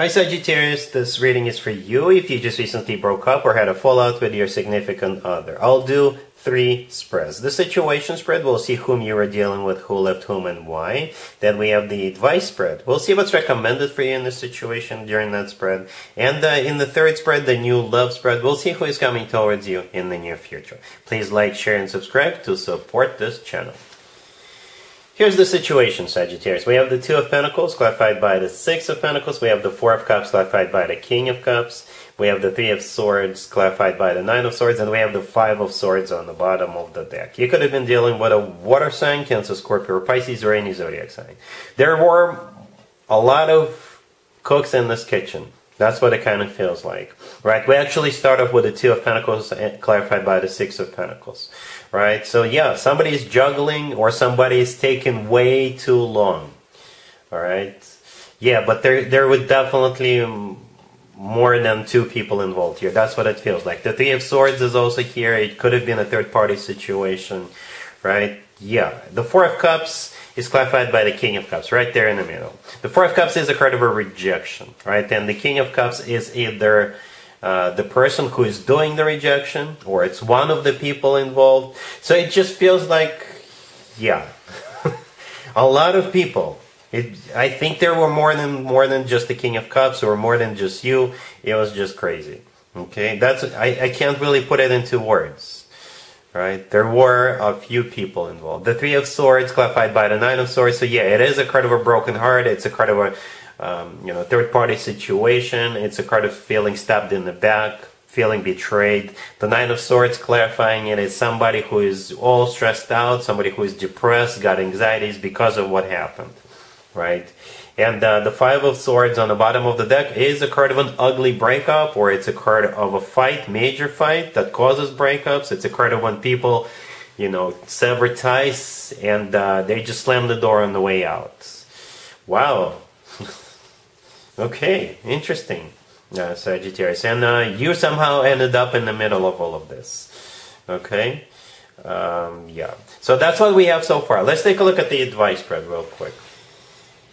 Hi Sagittarius, this reading is for you if you just recently broke up or had a fallout with your significant other. I'll do 3 spreads. The situation spread, we'll see whom you are dealing with, who left whom and why. Then we have the advice spread. We'll see what's recommended for you in this situation during that spread. And in the third spread, the new love spread, we'll see who is coming towards you in the near future. Please like, share, and subscribe to support this channel. Here's the situation, Sagittarius. We have the Two of Pentacles clarified by the Six of Pentacles. We have the Four of Cups clarified by the King of Cups. We have the Three of Swords clarified by the Nine of Swords. And we have the Five of Swords on the bottom of the deck. You could have been dealing with a water sign, Cancer, Scorpio, or Pisces, or any zodiac sign. There were a lot of cooks in this kitchen. That's what it kind of feels like, right? We actually start off with the Two of Pentacles clarified by the Six of Pentacles, right? So yeah, somebody's juggling or somebody's taking way too long, all right? Yeah, but there would definitely more than 2 people involved here. That's what it feels like. The Three of Swords is also here. It could have been a third-party situation, right? Yeah, the Four of Cups is clarified by the King of Cups, right there in the middle. The Four of Cups is a card of a rejection, right? And the King of Cups is either the person who is doing the rejection, or it's one of the people involved. So it just feels like, yeah, a lot of people. I think there were more than just the King of Cups, or more than just you. It was just crazy. Okay, I can't really put it into words. Right, there were a few people involved. The Three of Swords clarified by the Nine of Swords. So yeah, it is a card of a broken heart. It's a card of a third-party situation. It's a card of feeling stabbed in the back, feeling betrayed. The Nine of Swords clarifying it is somebody who is all stressed out, somebody who is depressed, got anxieties because of what happened, right? And the Five of Swords on the bottom of the deck is a card of an ugly breakup, or it's a card of a fight, major fight that causes breakups. It's a card of when people, sever ties and they just slam the door on the way out. Wow. Okay, interesting, Sagittarius. And you somehow ended up in the middle of all of this. Okay? Yeah. So that's what we have so far. Let's take a look at the advice spread real quick.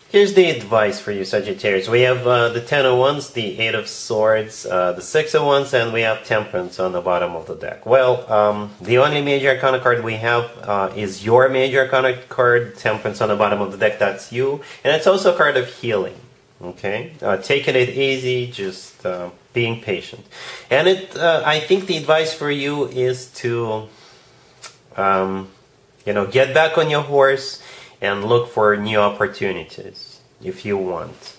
Here's the advice for you, Sagittarius. We have the Ten of Wands, the Eight of Swords, the Six of Wands, and we have Temperance on the bottom of the deck. Well, the only major arcana card we have is your major arcana card, Temperance on the bottom of the deck. That's you. And it's also a card of healing. Okay? Taking it easy, just being patient. And I think the advice for you is to, get back on your horse and look for new opportunities if you want.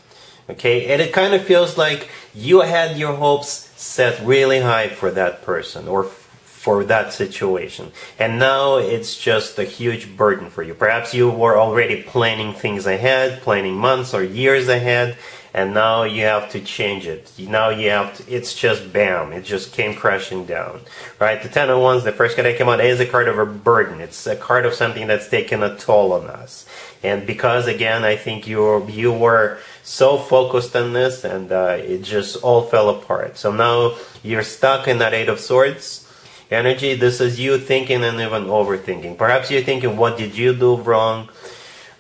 Okay, and it kind of feels like you had your hopes set really high for that person or for that situation, and now it's just a huge burden for you. Perhaps you were already planning things ahead, planning months or years ahead, and now you have to change it. Now you have to, it's just bam, it just came crashing down, right? The Ten of Wands, the first card that came out, is a card of a burden. It's a card of something that's taken a toll on us. And because, again, I think you were so focused on this, and it just all fell apart. So now you're stuck in that Eight of Swords energy. This is you thinking and even overthinking. Perhaps you're thinking, what did you do wrong?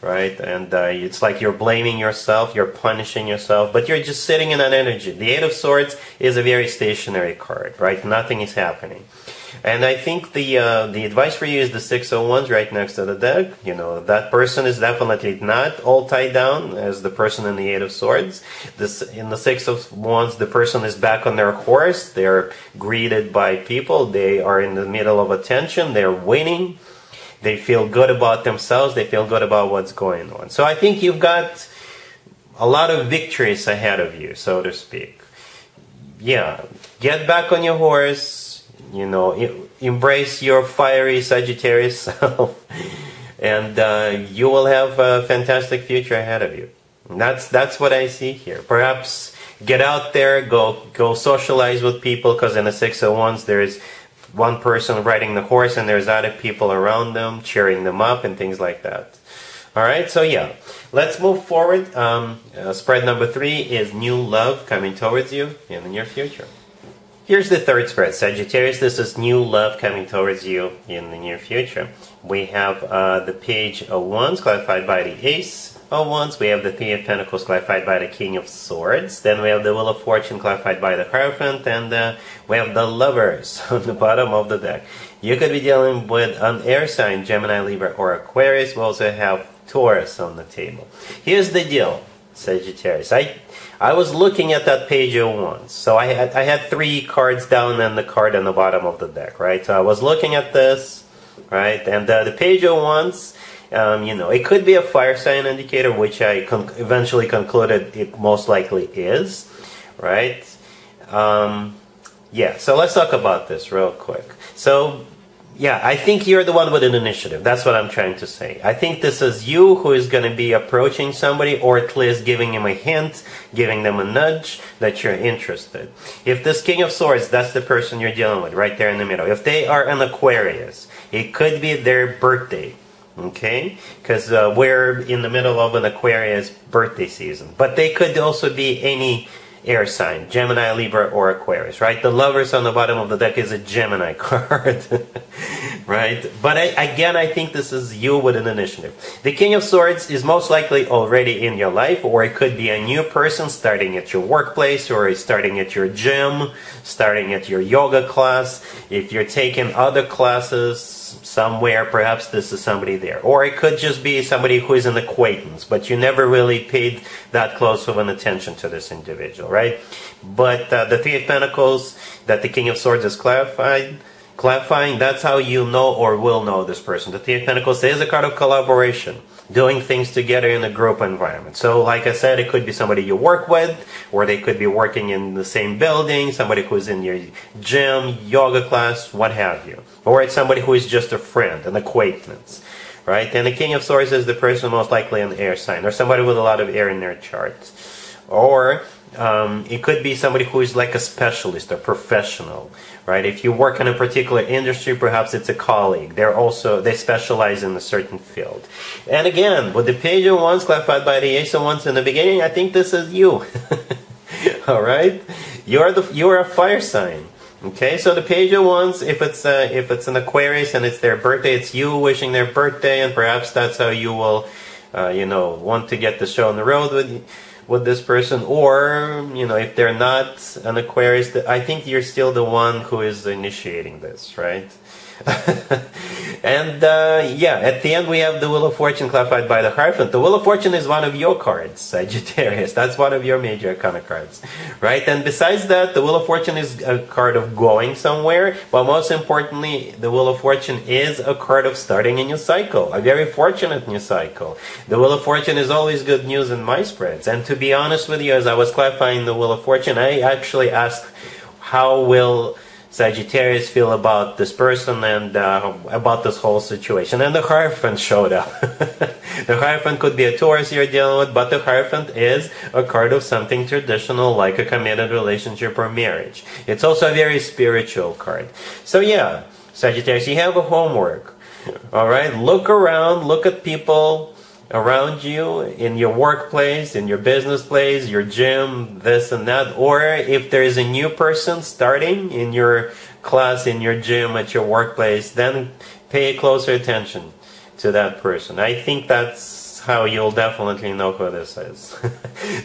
Right? And it's like you're blaming yourself, you're punishing yourself, but you're just sitting in that energy. The Eight of Swords is a very stationary card, right? Nothing is happening. And I think the advice for you is the Six of Wands right next to the deck. That person is definitely not all tied down as the person in the Eight of Swords. In the Six of Wands, the person is back on their horse. They're greeted by people. They are in the middle of attention. They're winning. They feel good about themselves. They feel good about what's going on. So I think you've got a lot of victories ahead of you, so to speak. Yeah, get back on your horse. Embrace your fiery Sagittarius self, and you will have a fantastic future ahead of you. And that's what I see here. Perhaps get out there, go socialize with people, because in the Six of Wands there is one person riding the horse and there's other people around them cheering them up and things like that. Alright, so yeah, let's move forward. Spread number 3 is new love coming towards you in the near future. Here's the third spread, Sagittarius. This is new love coming towards you in the near future. We have the Page of Wands clarified by the Ace, of Wands. We have the Three of Pentacles clarified by the King of Swords. Then we have the Wheel of Fortune clarified by the Hierophant. And we have the Lovers on the bottom of the deck. You could be dealing with an air sign, Gemini, Libra, or Aquarius. We also have Taurus on the table. Here's the deal, Sagittarius. I was looking at that page of wands. So I had 3 cards down and the card on the bottom of the deck, right? So I was looking at this, right? And the page of wands, you know, it could be a fire sign indicator, which I eventually concluded it most likely is, right? Yeah, so let's talk about this real quick. So, yeah, I think you're the one with an initiative. That's what I'm trying to say. I think this is you who is going to be approaching somebody, or at least giving them a hint, giving them a nudge that you're interested. If this King of Swords, that's the person you're dealing with, right there in the middle. If they are an Aquarius, it could be their birthday, okay? Because we're in the middle of an Aquarius birthday season. But they could also be any air sign, Gemini, Libra, or Aquarius, right? The Lovers on the bottom of the deck is a Gemini card, right? But again, I think this is you with an initiative. The King of Swords is most likely already in your life, or it could be a new person starting at your workplace, or starting at your gym, starting at your yoga class. If you're taking other classes somewhere, perhaps this is somebody there. Or it could just be somebody who is an acquaintance, but you never really paid that close of an attention to this individual, right? But the Three of Pentacles that the King of Swords is clarifying, that's how you know or will know this person. The Three of Pentacles is a card of collaboration, doing things together in a group environment. So like I said, it could be somebody you work with, or they could be working in the same building, somebody who's in your gym, yoga class, what have you. Or it's somebody who is just a friend, an acquaintance, right? And the King of Swords is the person most likely an air sign, or somebody with a lot of air in their chart. Or it could be somebody who is like a specialist, a professional, right? If you work in a particular industry, perhaps it's a colleague. They specialize in a certain field. And again, with the Page of Wands clarified by the Ace of Wands in the beginning, I think this is you. All right, you're a fire sign. Okay, so the Page of Wands, if it's an Aquarius and it's their birthday, it's you wishing their birthday, and perhaps that's how you will, you know, want to get the show on the road with this person. Or, you know, if they're not an Aquarius, I think you're still the one who is initiating this, right? And yeah, at the end we have the Wheel of Fortune clarified by the Hierophant. The Wheel of Fortune is one of your cards, Sagittarius. That's one of your major arcana cards, right? And besides that, the Wheel of Fortune is a card of going somewhere, but most importantly, the Wheel of Fortune is a card of starting a new cycle, a very fortunate new cycle. The Wheel of Fortune is always good news in my spreads. And to be honest with you, as I was clarifying the Wheel of Fortune, I actually asked, how will Sagittarius feel about this person and about this whole situation? And the Hierophant showed up. The Hierophant could be a Taurus you're dealing with, but the Hierophant is a card of something traditional, like a committed relationship or marriage. It's also a very spiritual card. So yeah, Sagittarius, you have a homework. All right, look around, look at people around you, in your workplace, in your business place, your gym, this and that. Or if there is a new person starting in your class, in your gym, at your workplace, then pay closer attention to that person. I think that's how you'll definitely know who this is.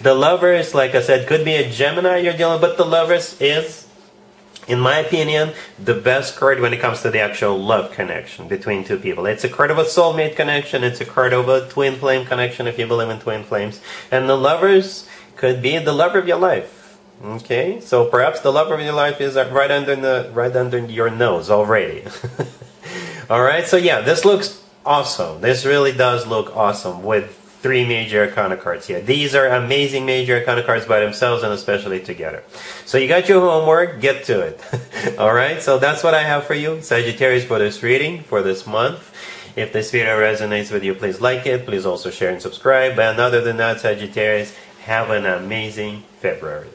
The Lovers, like I said, could be a Gemini you're dealing with, but the Lovers is, in my opinion, the best card when it comes to the actual love connection between two people. It's a card of a soulmate connection. It's a card of a twin flame connection, if you believe in twin flames. And the Lovers could be the love of your life. Okay, so perhaps the love of your life is right under your nose already. All right, so yeah, this looks awesome. This really does look awesome with 3 major arcana cards here. These are amazing major arcana cards by themselves and especially together. So you got your homework, get to it. Alright, so that's what I have for you, Sagittarius, for this reading for this month. If this video resonates with you, please like it. Please also share and subscribe. And other than that, Sagittarius, have an amazing February.